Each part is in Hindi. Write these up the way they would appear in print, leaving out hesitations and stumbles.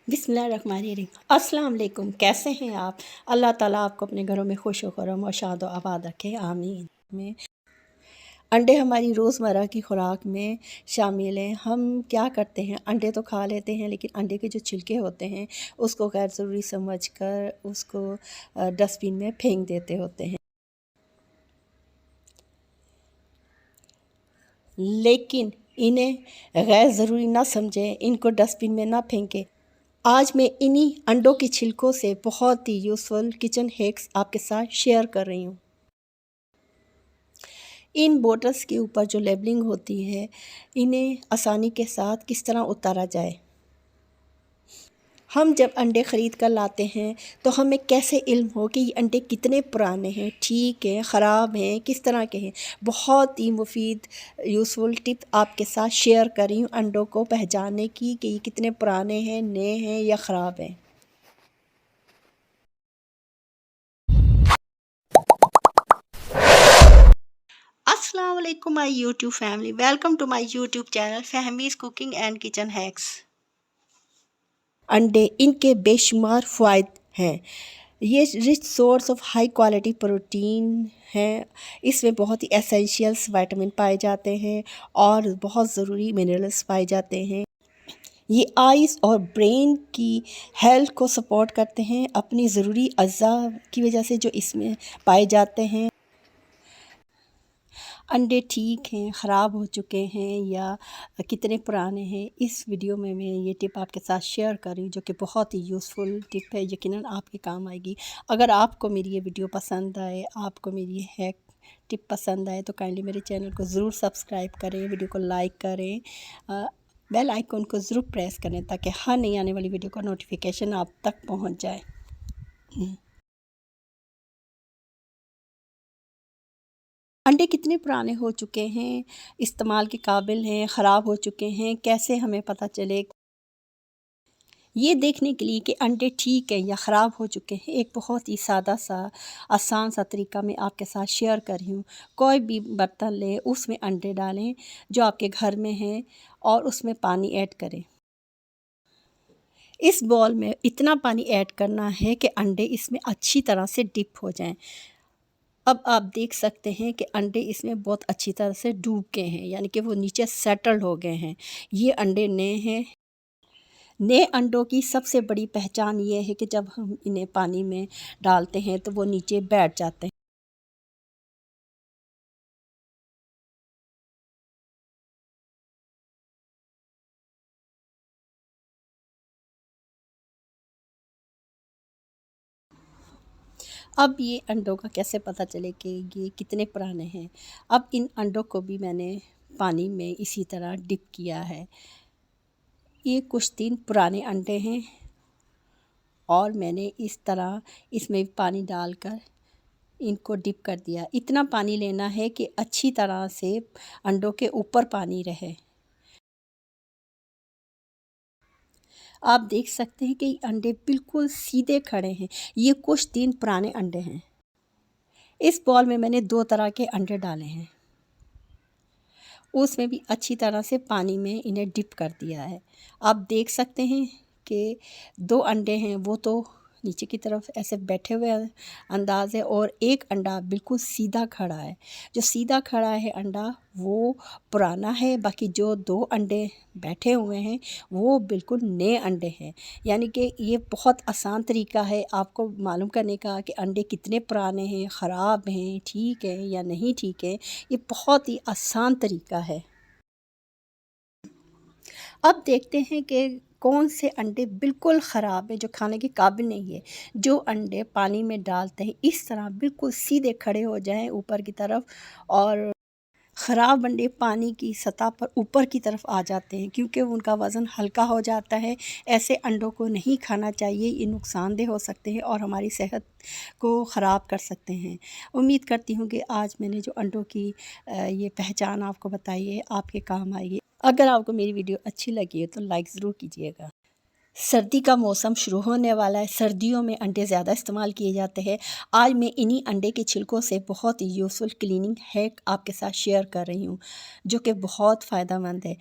बिस्मिल्लाहिर्रहमानिर्रहीम। अस्सलाम वालेकुम। कैसे हैं आप? अल्लाह ताला आपको अपने घरों में खुश व खुर्रम और शाद व आबाद रखे, आमीन। में अंडे हमारी रोज़मर्रा की खुराक में शामिल हैं। हम क्या करते हैं, अंडे तो खा लेते हैं, लेकिन अंडे के जो छिलके होते हैं उसको गैर ज़रूरी समझकर उसको डस्टबिन में फेंक देते होते हैं। लेकिन इन्हें गैर ज़रूरी ना समझें, इनको डस्टबिन में ना फेंकें। आज मैं इन्हीं अंडों के छिलकों से बहुत ही यूज़फुल किचन हैक्स आपके साथ शेयर कर रही हूँ। इन बोटल्स के ऊपर जो लेबलिंग होती है, इन्हें आसानी के साथ किस तरह उतारा जाए। हम जब अंडे ख़रीद कर लाते हैं तो हमें कैसे इल्म हो कि ये अंडे कितने पुराने हैं, ठीक हैं, ख़राब हैं, किस तरह के हैं। बहुत ही मुफीद यूज़फुल टिप आपके साथ शेयर कर रही हूँ अंडों को पहचानने की कि ये कितने पुराने हैं, नए हैं या ख़राब हैं। अस्सलाम वालेकुम my YouTube family, welcome to my YouTube channel Fahmi's cooking and kitchen hacks. अंडे इनके बेशुमार फ़वाइद हैं। ये rich source of high quality protein हैं। इसमें बहुत ही एसेंशियल्स विटामिन पाए जाते हैं और बहुत ज़रूरी मिनरल्स पाए जाते हैं। ये आइज़ और ब्रेन की हेल्थ को सपोर्ट करते हैं अपनी ज़रूरी अज़ा की वजह से जो इसमें पाए जाते हैं। अंडे ठीक हैं, ख़राब हो चुके हैं या कितने पुराने हैं, इस वीडियो में मैं ये टिप आपके साथ शेयर कर रही हूँ जो कि बहुत ही यूज़फुल टिप है, यकीनन आपके काम आएगी। अगर आपको मेरी ये वीडियो पसंद आए, आपको मेरी ये हैक टिप पसंद आए तो काइंडली मेरे चैनल को ज़रूर सब्सक्राइब करें, वीडियो को लाइक करें, बेल आइकन को ज़रूर प्रेस करें ताकि हर नई आने वाली वीडियो का नोटिफिकेशन आप तक पहुँच जाए। अंडे कितने पुराने हो चुके हैं, इस्तेमाल के काबिल हैं, ख़राब हो चुके हैं, कैसे हमें पता चले? ये देखने के लिए कि अंडे ठीक है या ख़राब हो चुके हैं, एक बहुत ही सादा सा आसान सा तरीका मैं आपके साथ शेयर कर रही हूँ। कोई भी बर्तन लें, उसमें अंडे डालें जो आपके घर में हैं और उसमें पानी ऐड करें। इस बॉल में इतना पानी ऐड करना है कि अंडे इसमें अच्छी तरह से डिप हो जाएं। अब आप देख सकते हैं कि अंडे इसमें बहुत अच्छी तरह से डूब गए हैं, यानी कि वो नीचे सेटल्ड हो गए हैं। ये अंडे नए हैं। नए अंडों की सबसे बड़ी पहचान ये है कि जब हम इन्हें पानी में डालते हैं तो वो नीचे बैठ जाते हैं। अब ये अंडों का कैसे पता चले कि ये कितने पुराने हैं। अब इन अंडों को भी मैंने पानी में इसी तरह डिप किया है। ये कुछ दिन पुराने अंडे हैं और मैंने इस तरह इसमें पानी डालकर इनको डिप कर दिया। इतना पानी लेना है कि अच्छी तरह से अंडों के ऊपर पानी रहे। आप देख सकते हैं कि अंडे बिल्कुल सीधे खड़े हैं। ये कुछ दिन पुराने अंडे हैं। इस बॉल में मैंने 2 तरह के अंडे डाले हैं। उसमें भी अच्छी तरह से पानी में इन्हें डिप कर दिया है। आप देख सकते हैं कि 2 अंडे हैं वो तो नीचे की तरफ ऐसे बैठे हुए अंदाज़ है और एक अंडा बिल्कुल सीधा खड़ा है। जो सीधा खड़ा है अंडा वो पुराना है, बाकी जो 2 अंडे बैठे हुए हैं वो बिल्कुल नए अंडे हैं। यानी कि ये बहुत आसान तरीका है आपको मालूम करने का कि अंडे कितने पुराने हैं, ख़राब हैं, ठीक है या नहीं ठीक है। ये बहुत ही आसान तरीका है। अब देखते हैं कि कौन से अंडे बिल्कुल ख़राब है, जो खाने के काबिल नहीं है। जो अंडे पानी में डालते हैं इस तरह बिल्कुल सीधे खड़े हो जाएं ऊपर की तरफ, और ख़राब अंडे पानी की सतह पर ऊपर की तरफ आ जाते हैं क्योंकि उनका वज़न हल्का हो जाता है। ऐसे अंडों को नहीं खाना चाहिए, ये नुकसानदेह हो सकते हैं और हमारी सेहत को ख़राब कर सकते हैं। उम्मीद करती हूँ कि आज मैंने जो अंडों की ये पहचान आपको बताई है आपके काम आएगी। अगर आपको मेरी वीडियो अच्छी लगी है तो लाइक ज़रूर कीजिएगा। सर्दी का मौसम शुरू होने वाला है। सर्दियों में अंडे ज़्यादा इस्तेमाल किए जाते हैं। आज मैं इन्हीं अंडे के छिलकों से बहुत ही यूज़फुल क्लीनिंग हैक आपके साथ शेयर कर रही हूँ जो कि बहुत फ़ायदेमंद है।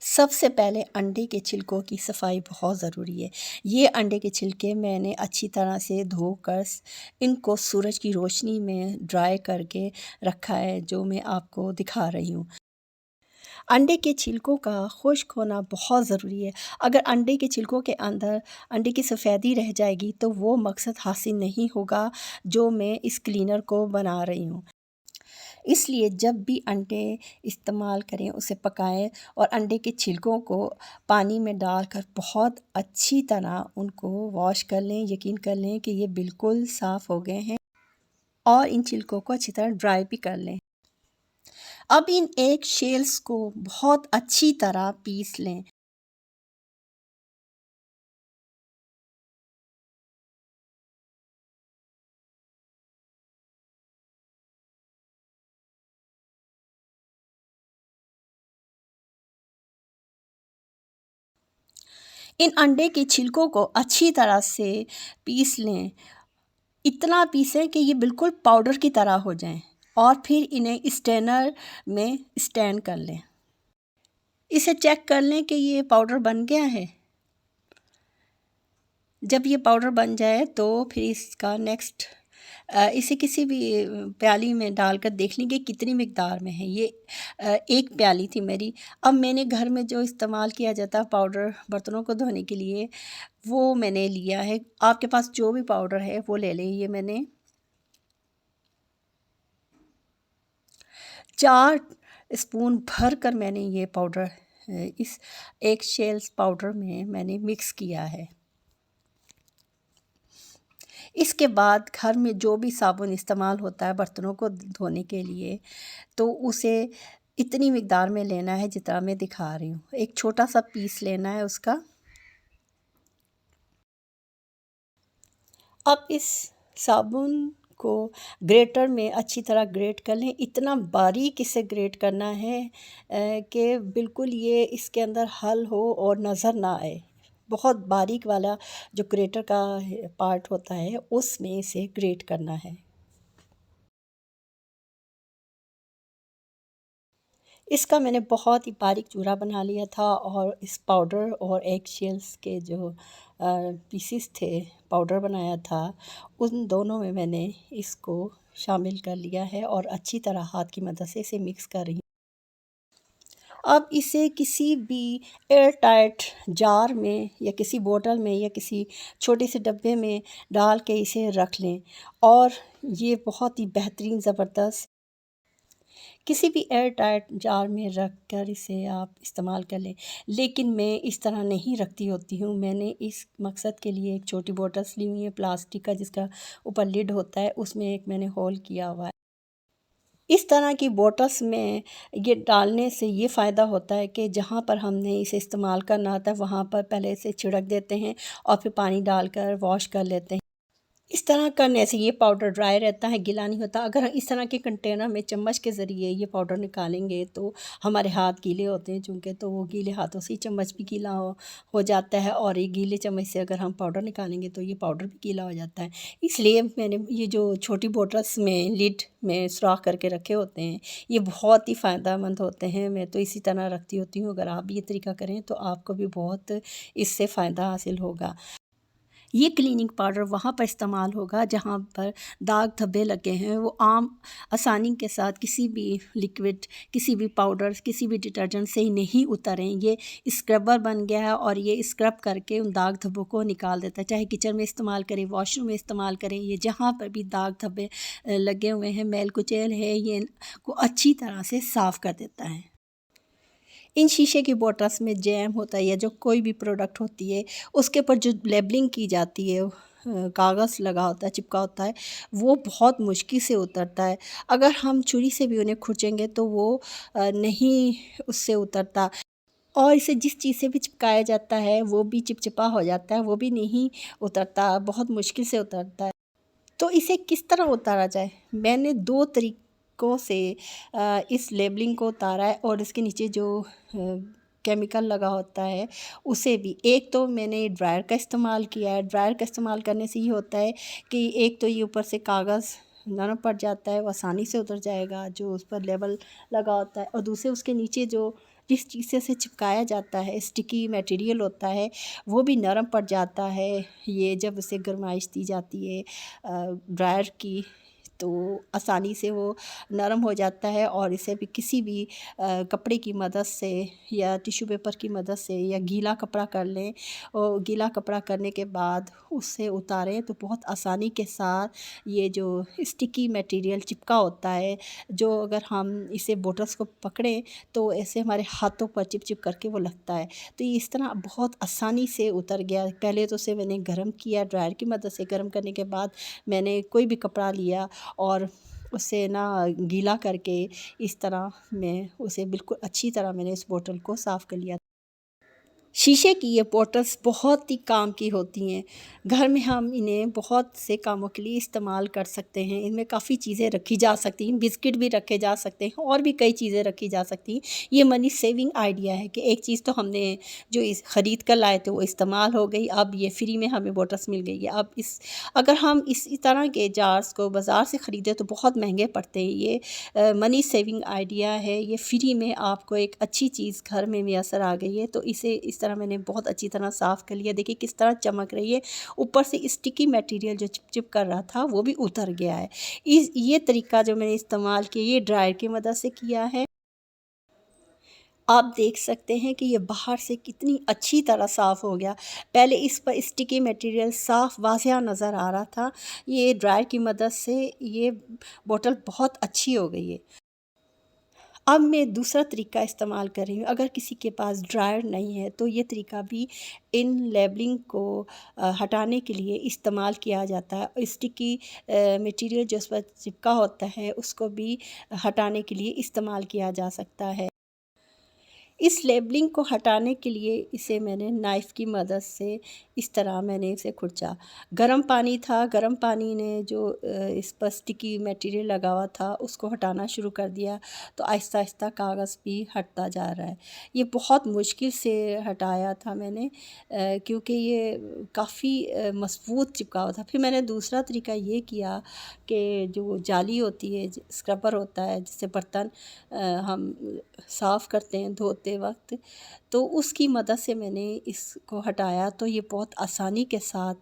सबसे पहले अंडे के छिलकों की सफाई बहुत ज़रूरी है। ये अंडे के छिलके मैंने अच्छी तरह से धोकर इनको सूरज की रोशनी में ड्राई करके रखा है, जो मैं आपको दिखा रही हूँ। अंडे के छिलकों का खुश्क होना बहुत ज़रूरी है। अगर अंडे के छिलकों के अंदर अंडे की सफ़ेदी रह जाएगी तो वो मकसद हासिल नहीं होगा जो मैं इस क्लीनर को बना रही हूँ। इसलिए जब भी अंडे इस्तेमाल करें उसे पकाएं और अंडे के छिलकों को पानी में डालकर बहुत अच्छी तरह उनको वॉश कर लें। यकीन कर लें कि ये बिल्कुल साफ़ हो गए हैं और इन छिलकों को अच्छी तरह ड्राई भी कर लें। अब इन एग शेल्स को बहुत अच्छी तरह पीस लें। इन अंडे के छिलकों को अच्छी तरह से पीस लें। इतना पीसें कि ये बिल्कुल पाउडर की तरह हो जाएं और फिर इन्हें स्ट्रेनर में स्ट्रेन कर लें। इसे चेक कर लें कि ये पाउडर बन गया है। जब ये पाउडर बन जाए तो फिर इसका नेक्स्ट इसे किसी भी प्याली में डालकर देख लेंगे कितनी मिक़दार में है। ये एक प्याली थी मेरी। अब मैंने घर में जो इस्तेमाल किया जाता है पाउडर बर्तनों को धोने के लिए, वो मैंने लिया है। आपके पास जो भी पाउडर है वो ले लें। ये मैंने 4 स्पून भर कर मैंने ये पाउडर इस एग शेल्स पाउडर में मैंने मिक्स किया है। इसके बाद घर में जो भी साबुन इस्तेमाल होता है बर्तनों को धोने के लिए, तो उसे इतनी मिक़दार में लेना है जितना मैं दिखा रही हूँ। एक छोटा-सा पीस लेना है उसका। अब इस साबुन को ग्रेटर में अच्छी तरह ग्रेट कर लें। इतना बारीक इसे ग्रेट करना है कि बिल्कुल ये इसके अंदर हल हो और नज़र ना आए। बहुत बारीक वाला जो ग्रेटर का पार्ट होता है उसमें इसे ग्रेट करना है। इसका मैंने बहुत ही बारीक चूरा बना लिया था और इस पाउडर और एग शेल्स के जो पीसेस थे पाउडर बनाया था, उन दोनों में मैंने इसको शामिल कर लिया है और अच्छी तरह हाथ की मदद से इसे मिक्स कर रही हूँ। अब इसे किसी भी एयर टाइट जार में या किसी बोतल में या किसी छोटे से डब्बे में डाल के इसे रख लें और ये बहुत ही बेहतरीन ज़बरदस्त किसी भी एयर टाइट जार में रख कर इसे आप इस्तेमाल कर लें। लेकिन मैं इस तरह नहीं रखती होती हूँ। मैंने इस मकसद के लिए एक छोटी बॉटल्स ली हुई है प्लास्टिक का, जिसका ऊपर लिड होता है, उसमें एक मैंने होल किया हुआ है। इस तरह की बॉटल्स में ये डालने से ये फ़ायदा होता है कि जहाँ पर हमने इसे इस्तेमाल करना होता है वहाँ पर पहले से छिड़क देते हैं और फिर पानी डालकर वॉश कर लेते हैं। इस तरह करने से ये पाउडर ड्राई रहता है, गीला नहीं होता। अगर इस तरह के कंटेनर में चम्मच के ज़रिए ये पाउडर निकालेंगे तो हमारे हाथ गीले होते हैं चूँकि, तो वो गीले हाथों से ही चम्मच भी गीला हो जाता है और ये गीले चम्मच से अगर हम पाउडर निकालेंगे तो ये पाउडर भी गीला हो जाता है। इसलिए मैंने ये जो छोटी बॉटल्स में लिड में सुराख करके रखे होते हैं, ये बहुत ही फ़ायदेमंद होते हैं। मैं तो इसी तरह रखती होती हूँ। अगर आप भी ये तरीका करें तो आपको भी बहुत इससे फ़ायदा हासिल होगा। ये क्लीनिंग पाउडर वहाँ पर इस्तेमाल होगा जहाँ पर दाग धब्बे लगे हैं, वो आम आसानी के साथ किसी भी लिक्विड, किसी भी पाउडर, किसी भी डिटर्जेंट से ही नहीं उतरें। ये स्क्रबर बन गया है और ये स्क्रब करके उन दाग धब्बों को निकाल देता है। चाहे किचन में इस्तेमाल करें, वॉशरूम में इस्तेमाल करें, ये जहाँ पर भी दाग धब्बे लगे हुए हैं, मैल कुचैल है, ये को अच्छी तरह से साफ़ कर देता है। इन शीशे की बॉटल्स में जैम होता है या जो कोई भी प्रोडक्ट होती है, उसके ऊपर जो लेबलिंग की जाती है, कागज़ लगा होता है, चिपका होता है, वो बहुत मुश्किल से उतरता है। अगर हम छुरी से भी उन्हें खुरचेंगे तो वो नहीं उससे उतरता और इसे जिस चीज़ से भी चिपकाया जाता है वो भी चिपचिपा हो जाता है, वो भी नहीं उतरता, बहुत मुश्किल से उतरता है। तो इसे किस तरह उतारा जाए? मैंने 2 तरीकों से इस लेबलिंग को उतारा है और इसके नीचे जो केमिकल लगा होता है उसे भी। एक तो मैंने ड्रायर का इस्तेमाल किया है। ड्रायर का इस्तेमाल करने से ये होता है कि एक तो ये ऊपर से कागज़ नरम पड़ जाता है, वो आसानी से उतर जाएगा जो उस पर लेबल लगा होता है, और दूसरे उसके नीचे जो जिस चीज़ से इसे चिपकाया जाता है, स्टिकी मटेरियल होता है, वो भी नरम पड़ जाता है। ये जब उसे गरमाइश दी जाती है ड्रायर की, तो आसानी से वो नरम हो जाता है और इसे भी किसी भी कपड़े की मदद से या टिश्यू पेपर की मदद से या गीला कपड़ा कर लें, और गीला कपड़ा करने के बाद उससे उतारें तो बहुत आसानी के साथ ये जो स्टिकी मटेरियल चिपका होता है, जो अगर हम इसे बॉटल्स को पकड़ें तो ऐसे हमारे हाथों पर चिप चिप करके वो लगता है। तो ये इस तरह बहुत आसानी से उतर गया। पहले तो उसे मैंने गर्म किया, ड्रायर की मदद से गर्म करने के बाद मैंने कोई भी कपड़ा लिया और उसे ना गीला करके इस तरह मैं उसे बिल्कुल अच्छी तरह मैंने इस बोतल को साफ़ कर लिया। शीशे की ये बॉटल्स बहुत ही काम की होती हैं। घर में हम इन्हें बहुत से कामों के लिए इस्तेमाल कर सकते हैं। इनमें काफ़ी चीज़ें रखी जा सकती हैं, बिस्किट भी रखे जा सकते हैं और भी कई चीज़ें रखी जा सकती हैं। ये मनी सेविंग आइडिया है कि एक चीज़ तो हमने जो इस ख़रीद कर लाए थे वो इस्तेमाल हो गई, अब ये फ्री में हमें बॉटल्स मिल गई है। अब इस अगर हम इसी तरह के जार्स को बाज़ार से ख़रीदें तो बहुत महँगे पड़ते हैं। ये मनी सेविंग आइडिया है, ये फ्री में आपको एक अच्छी चीज़ घर में मैसर आ गई है। तो इसे इस तरह मैंने बहुत अच्छी तरह साफ़ कर लिया। देखिए किस तरह चमक रही है, ऊपर से स्टिकी मटेरियल जो चिप चिप कर रहा था वो भी उतर गया है। इस ये तरीका जो मैंने इस्तेमाल किया ये ड्रायर की मदद से किया है। आप देख सकते हैं कि ये बाहर से कितनी अच्छी तरह साफ़ हो गया। पहले इस पर स्टिकी मटेरियल साफ़ वाज़िया नज़र आ रहा था। ये ड्रायर की मदद से ये बॉटल बहुत अच्छी हो गई है। अब मैं दूसरा तरीका इस्तेमाल कर रही हूँ। अगर किसी के पास ड्रायर नहीं है तो ये तरीका भी इन लेबलिंग को हटाने के लिए इस्तेमाल किया जाता है। स्टिकी मटेरियल जो उस पर चिपका होता है उसको भी हटाने के लिए इस्तेमाल किया जा सकता है। इस लेबलिंग को हटाने के लिए इसे मैंने नाइफ़ की मदद से इस तरह मैंने इसे खुरचा। गर्म पानी था, गर्म पानी ने जो इस पर स्टिकी मटेरियल लगा हुआ था उसको हटाना शुरू कर दिया, तो आहिस्ता-आहिस्ता कागज़ भी हटता जा रहा है। ये बहुत मुश्किल से हटाया था मैंने, क्योंकि ये काफ़ी मज़बूत चिपका हुआ था। फिर मैंने दूसरा तरीका ये किया कि जो जाली होती है, स्क्रबर होता है जिससे बर्तन हम साफ़ करते हैं धोते वक़्त, तो उसकी मदद से मैंने इसको हटाया तो ये बहुत आसानी के साथ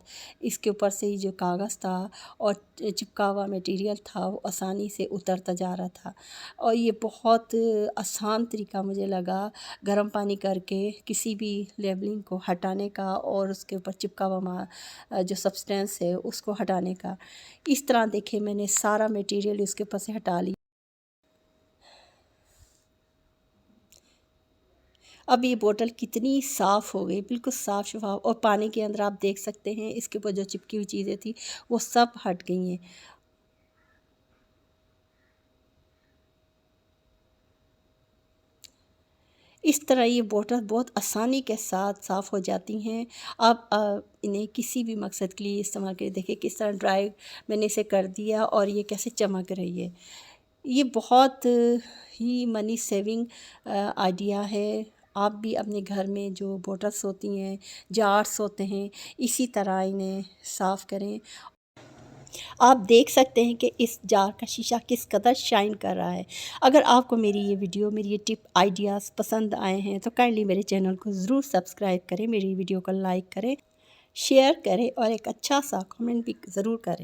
इसके ऊपर से ये जो कागज़ था और चिपका हुआ मटेरियल था वो आसानी से उतरता जा रहा था। और ये बहुत आसान तरीका मुझे लगा गर्म पानी करके किसी भी लेबलिंग को हटाने का और उसके ऊपर चिपका हुआ जो सब्सटेंस है उसको हटाने का। इस तरह देखिए मैंने सारा मटेरियल इसके ऊपर से हटा लिया। अब ये बोतल कितनी साफ़ हो गई, बिल्कुल साफ़ शफ़ाफ़, और पानी के अंदर आप देख सकते हैं इसके ऊपर जो चिपकी हुई चीज़ें थी वो सब हट गई हैं। इस तरह ये बोतल बहुत आसानी के साथ साफ़ हो जाती हैं। आप इन्हें किसी भी मकसद के लिए इस्तेमाल करें। देखिए किस तरह ड्राई मैंने इसे कर दिया और ये कैसे चमक रही है। ये बहुत ही मनी सेविंग आइडिया है। आप भी अपने घर में जो बॉटल्स होती हैं, जार्स होते हैं, इसी तरह इन्हें साफ़ करें। आप देख सकते हैं कि इस जार का शीशा किस कदर शाइन कर रहा है। अगर आपको मेरी ये वीडियो, मेरी ये टिप आइडियाज़ पसंद आए हैं तो काइंडली मेरे चैनल को ज़रूर सब्सक्राइब करें, मेरी वीडियो को लाइक करें, शेयर करें और एक अच्छा सा कमेंट भी ज़रूर करें।